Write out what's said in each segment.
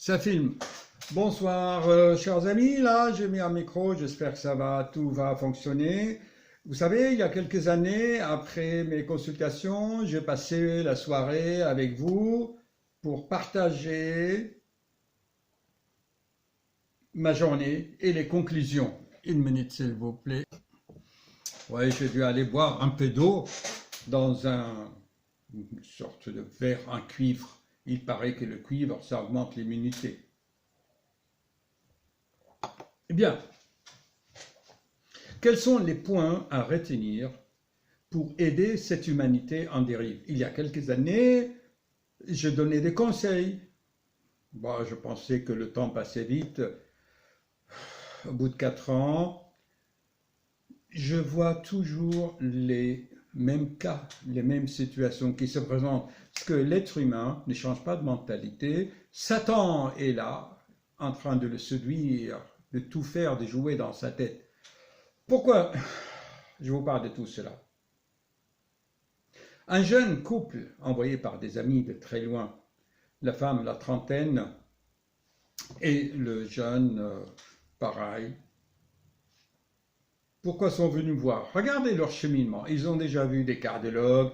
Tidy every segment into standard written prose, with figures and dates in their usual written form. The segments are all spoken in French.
Ça filme. Bonsoir, chers amis. Là, j'ai mis un micro. J'espère que tout va fonctionner. Vous savez, il y a quelques années, après mes consultations, j'ai passé la soirée avec vous pour partager ma journée et les conclusions. Une minute, s'il vous plaît. Ouais, j'ai dû aller boire un peu d'eau dans une sorte de verre, un cuivre. Il paraît que le cuivre, ça augmente l'immunité. Eh bien, quels sont les points à retenir pour aider cette humanité en dérive? Il y a quelques années, je donnais des conseils. Bon, je pensais que le temps passait vite. Au bout de 4 ans, je vois toujours les mêmes cas, les mêmes situations qui se présentent. Parce que l'être humain ne change pas de mentalité. Satan est là, en train de le séduire, de tout faire, de jouer dans sa tête. Pourquoi je vous parle de tout cela? Un jeune couple envoyé par des amis de très loin, la femme la trentaine et le jeune pareil. Pourquoi sont venus me voir? Regardez leur cheminement. Ils ont déjà vu des cardiologues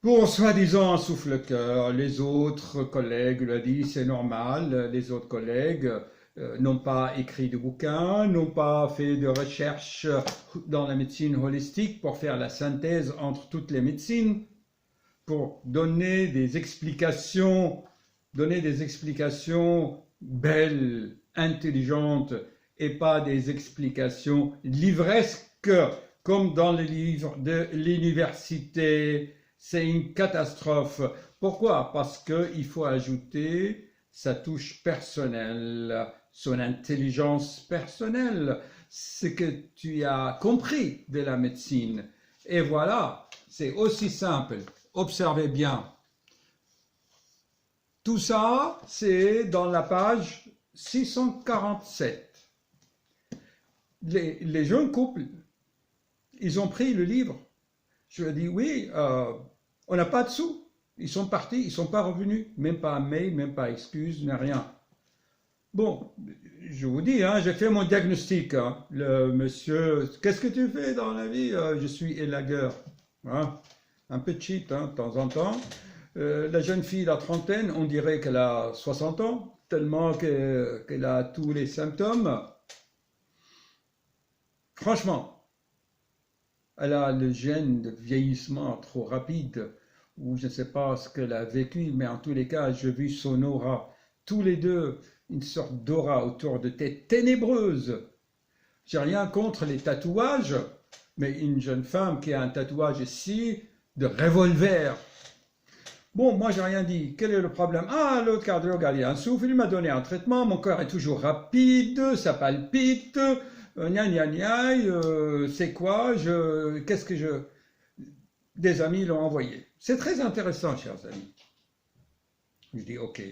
pour soi-disant un souffle-cœur. Les autres collègues lui ont dit c'est normal. Les autres collègues n'ont pas écrit de bouquins, n'ont pas fait de recherche dans la médecine holistique pour faire la synthèse entre toutes les médecines, pour donner des explications belles, intelligentes, et pas des explications livresques comme dans les livres de l'université. C'est une catastrophe. Pourquoi? Parce qu'il faut ajouter sa touche personnelle, son intelligence personnelle, ce que tu as compris de la médecine. Et voilà, c'est aussi simple. Observez bien. Tout ça, c'est dans la page 647. Les jeunes couples, ils ont pris le livre. Je leur ai dit, oui, on n'a pas de sous. Ils sont partis, ils ne sont pas revenus. Même pas un mail, même pas excuse, rien. Bon, je vous dis, hein, j'ai fait mon diagnostic. Hein. Le monsieur, qu'est-ce que tu fais dans la vie? Je suis élagueur. Hein. Un peu cheat, hein, de temps en temps. La jeune fille, la trentaine, on dirait qu'elle a 60 ans, tellement qu'elle a tous les symptômes. Franchement, elle a le gène de vieillissement trop rapide, ou je ne sais pas ce qu'elle a vécu, mais en tous les cas, j'ai vu son aura. Tous les deux, une sorte d'aura autour de tête ténébreuse. J'ai rien contre les tatouages, mais une jeune femme qui a un tatouage ici de revolver. Bon, moi, j'ai rien dit. Quel est le problème? Ah, l'autre cardiologue a dit un souffle, il m'a donné un traitement, mon cœur est toujours rapide, ça palpite, gna gna gna, c'est quoi? Qu'est-ce que je... Des amis l'ont envoyé. C'est très intéressant, chers amis. Je dis, ok.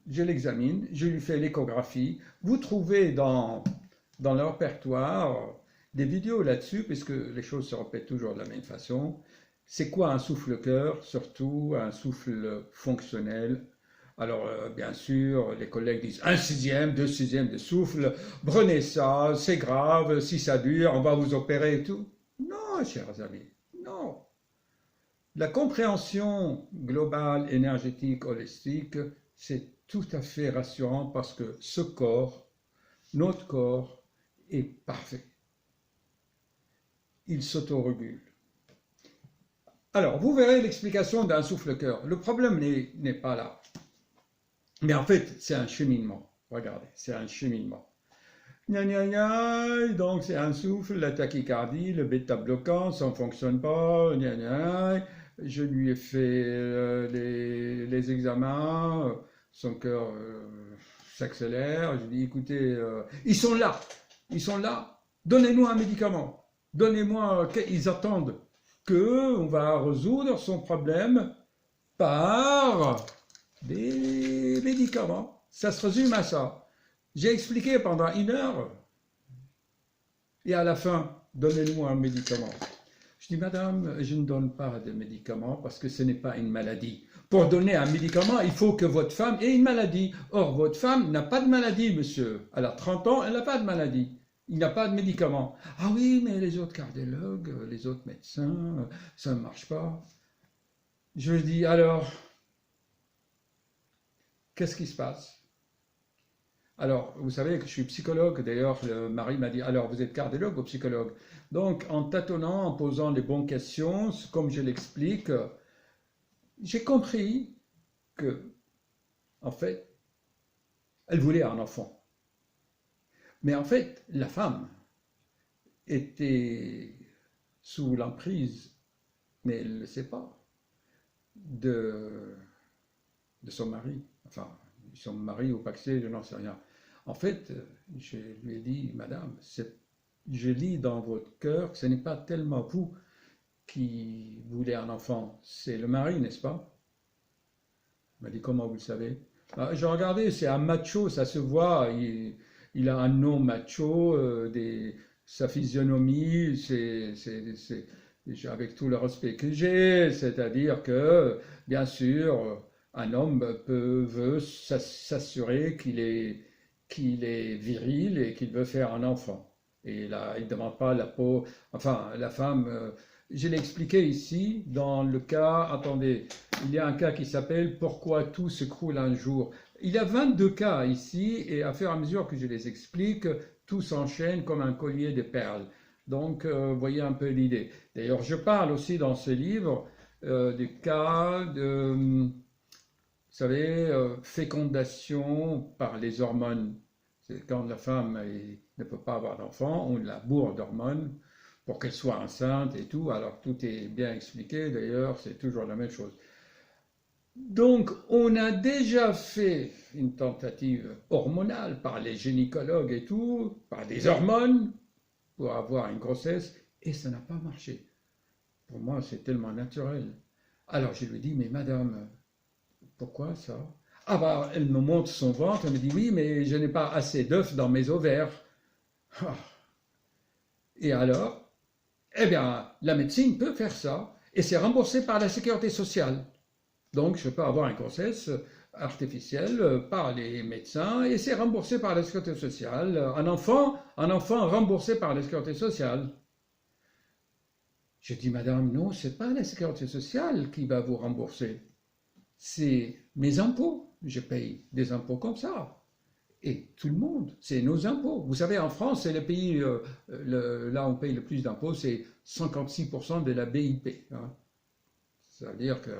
Je l'examine, je lui fais l'échographie. Vous trouvez dans le répertoire des vidéos là-dessus, puisque les choses se répètent toujours de la même façon. C'est quoi un souffle-cœur? Surtout un souffle fonctionnel. Alors, bien sûr, les collègues disent 1/6, 2/6 de souffle, prenez ça, c'est grave, si ça dure, on va vous opérer et tout. Non, chers amis, non. La compréhension globale, énergétique, holistique, c'est tout à fait rassurant parce que ce corps, notre corps, est parfait. Il s'autorégule. Alors, vous verrez l'explication d'un souffle-cœur. Le problème n'est pas là. Mais en fait, c'est un cheminement. Regardez, c'est un cheminement. Gna gna gna, donc c'est un souffle, la tachycardie, le bêta-bloquant, ça ne fonctionne pas, gna gna. Je lui ai fait les examens, son cœur s'accélère. Je lui ai dit, écoutez, ils sont là, donnez-nous un médicament, donnez-moi, ils attendent qu'on va résoudre son problème par des médicaments. Ça se résume à ça. J'ai expliqué pendant 1 heure et à la fin, donnez-nous un médicament. Je dis, madame, je ne donne pas de médicaments parce que ce n'est pas une maladie. Pour donner un médicament, il faut que votre femme ait une maladie. Or, votre femme n'a pas de maladie, monsieur. Elle a 30 ans, elle n'a pas de maladie. Il n'y a pas de médicament. Ah oui, mais les autres cardiologues, les autres médecins, ça ne marche pas. Je dis, alors, qu'est-ce qui se passe? Alors, vous savez que je suis psychologue, d'ailleurs, le mari m'a dit, alors vous êtes cardiologue ou psychologue? Donc, en tâtonnant, en posant les bonnes questions, comme je l'explique, j'ai compris que, en fait, elle voulait un enfant. Mais en fait, la femme était sous l'emprise, mais elle ne le sait pas, de, de son mari. Enfin, son mari ou pas que c'est, je n'en sais rien. En fait, je lui ai dit, madame, je lis dans votre cœur que ce n'est pas tellement vous qui voulez un enfant, c'est le mari, n'est-ce pas? Elle m'a dit, comment vous le savez? J'ai regardé, c'est un macho, ça se voit, il a un nom macho, sa physionomie, avec tout le respect que j'ai, c'est-à-dire que, bien sûr, un homme veut s'assurer qu'il est viril et qu'il veut faire un enfant. Et là, il ne demande pas la peau, enfin, la femme, je l'ai expliqué ici, dans le cas, attendez, il y a un cas qui s'appelle Pourquoi tout se croule un jour. Il y a 22 cas ici, et à fur et à mesure que je les explique, tout s'enchaîne comme un collier de perles. Donc, vous voyez un peu l'idée. D'ailleurs, je parle aussi dans ce livre du cas de, vous savez, fécondation par les hormones. C'est quand la femme ne peut pas avoir d'enfant, on la bourre d'hormones pour qu'elle soit enceinte et tout. Alors, tout est bien expliqué, d'ailleurs, c'est toujours la même chose. Donc, on a déjà fait une tentative hormonale par les gynécologues et tout, par des hormones, pour avoir une grossesse, et ça n'a pas marché. Pour moi, c'est tellement naturel. Alors, je lui dis, mais madame, pourquoi ça? Ah bah, elle me montre son ventre, elle me dit, oui, mais je n'ai pas assez d'œufs dans mes ovaires. Ah. Et alors? Eh bien, la médecine peut faire ça, et c'est remboursé par la sécurité sociale. Donc, je peux avoir une grossesse artificielle par les médecins et c'est remboursé par la sécurité sociale. Un enfant remboursé par la sécurité sociale. Je dis, madame, non, ce n'est pas la sécurité sociale qui va vous rembourser. C'est mes impôts. Je paye des impôts comme ça. Et tout le monde, c'est nos impôts. Vous savez, en France, c'est le pays, là où on paye le plus d'impôts, c'est 56% de la BIP. Hein. Ça veut dire que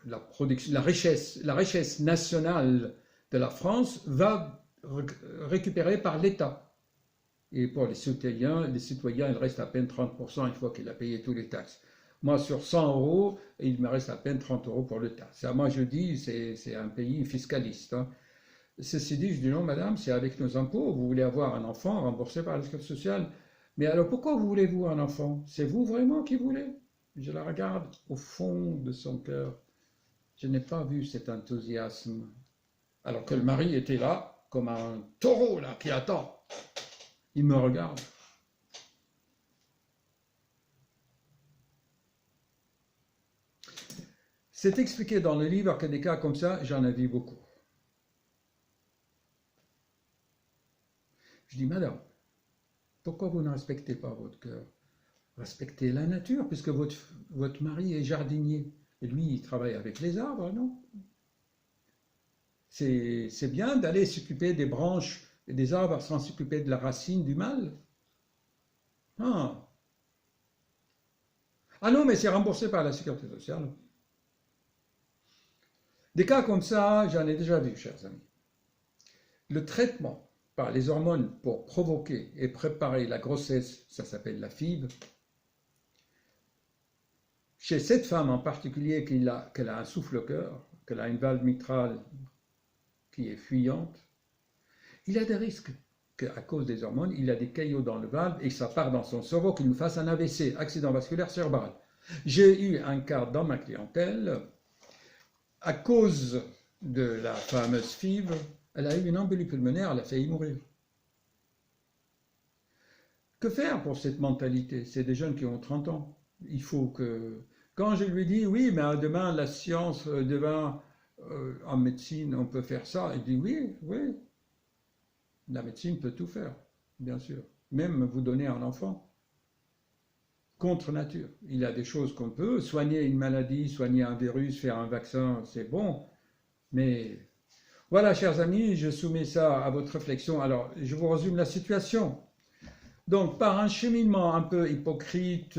la richesse nationale de la France va récupérée par l'État. Et pour les citoyens, il reste à peine 30% une fois qu'il a payé tous les taxes. Moi, sur 100 euros, il me reste à peine 30 euros pour le taxe. Moi, je dis, c'est un pays fiscaliste. Hein. Ceci dit, je dis non, madame, c'est avec nos impôts. Vous voulez avoir un enfant remboursé par la sécurité sociale. Mais alors, pourquoi voulez-vous un enfant? C'est vous vraiment qui voulez? Je la regarde au fond de son cœur. Je n'ai pas vu cet enthousiasme. Alors que le mari était là, comme un taureau là, qui attend. Il me regarde. C'est expliqué dans le livre que des cas comme ça, j'en ai vu beaucoup. Je dis, madame, pourquoi vous ne respectez pas votre cœur? Respectez la nature, puisque votre mari est jardinier. Et lui, il travaille avec les arbres, non? C'est bien d'aller s'occuper des branches et des arbres sans s'occuper de la racine du mal. Ah, ah non, mais c'est remboursé par la sécurité sociale. Des cas comme ça, j'en ai déjà vu, chers amis. Le traitement par les hormones pour provoquer et préparer la grossesse, ça s'appelle la FIV. Chez cette femme en particulier qu'elle a un souffle-cœur, qu'elle a une valve mitrale qui est fuyante, il y a des risques qu'à cause des hormones, il y a des caillots dans le valve et ça part dans son cerveau qu'il nous fasse un AVC, accident vasculaire cérébral. J'ai eu un cas dans ma clientèle, à cause de la fameuse FIV, elle a eu une embolie pulmonaire, elle a failli mourir. Que faire pour cette mentalité? C'est des jeunes qui ont 30 ans. Il faut que... Quand je lui dis, oui, mais demain, la science, demain, en médecine, on peut faire ça, il dit, oui, oui, la médecine peut tout faire, bien sûr. Même vous donner un enfant, contre nature. Il y a des choses qu'on peut, soigner une maladie, soigner un virus, faire un vaccin, c'est bon, mais voilà, chers amis, je soumets ça à votre réflexion. Alors, je vous résume la situation. Donc, par un cheminement un peu hypocrite,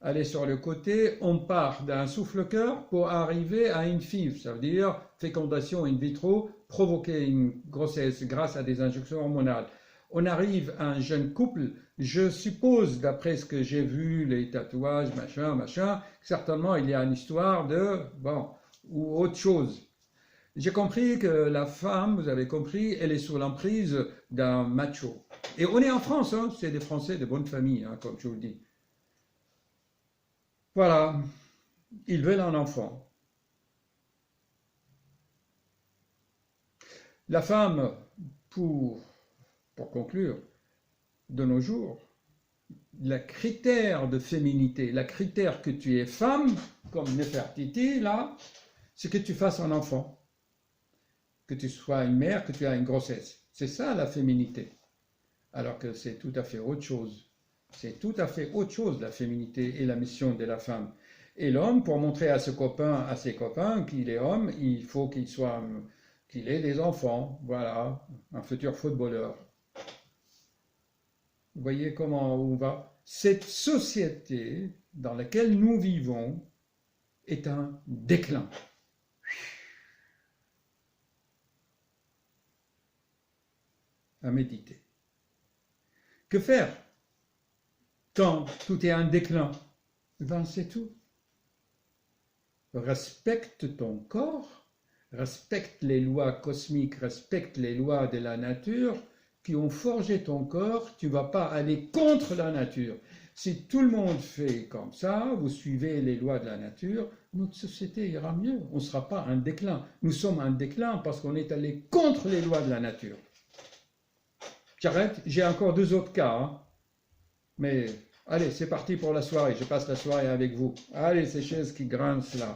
aller sur le côté, on part d'un souffle-cœur pour arriver à une FIV, ça veut dire fécondation in vitro, provoquer une grossesse grâce à des injections hormonales. On arrive à un jeune couple, je suppose, d'après ce que j'ai vu, les tatouages, machin, machin, certainement il y a une histoire de, bon, ou autre chose. J'ai compris que la femme, vous avez compris, elle est sous l'emprise d'un macho. Et on est en France, hein, c'est des Français de bonne famille, hein, comme je vous le dis. Voilà, ils veulent un enfant. La femme, pour conclure, de nos jours, le critère de féminité, le critère que tu es femme, comme Nefertiti, là, c'est que tu fasses un enfant, que tu sois une mère, que tu aies une grossesse. C'est ça la féminité. Alors que c'est tout à fait autre chose. C'est tout à fait autre chose la féminité et la mission de la femme. Et l'homme, pour montrer à ses copains qu'il est homme, il faut qu'il ait des enfants. Voilà, un futur footballeur. Vous voyez comment on va? Cette société dans laquelle nous vivons est un déclin. À méditer. Que faire quand tout est en déclin? Ben c'est tout. Respecte ton corps, respecte les lois cosmiques, respecte les lois de la nature qui ont forgé ton corps. Tu ne vas pas aller contre la nature. Si tout le monde fait comme ça, vous suivez les lois de la nature, notre société ira mieux. On ne sera pas en déclin. Nous sommes en déclin parce qu'on est allé contre les lois de la nature. J'arrête, j'ai encore 2 autres cas, hein. Mais allez, c'est parti pour la soirée, je passe la soirée avec vous. Allez, ces chaises qui grincent là.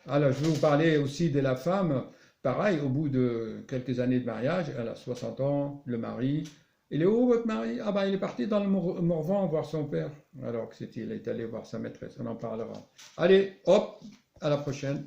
Alors, je vais vous parler aussi de la femme. Pareil, au bout de quelques années de mariage, elle a 60 ans, le mari. Il est où votre mari? Ah ben, il est parti dans le Morvan voir son père. Alors que il est allé voir sa maîtresse, on en parlera. Allez, hop, à la prochaine.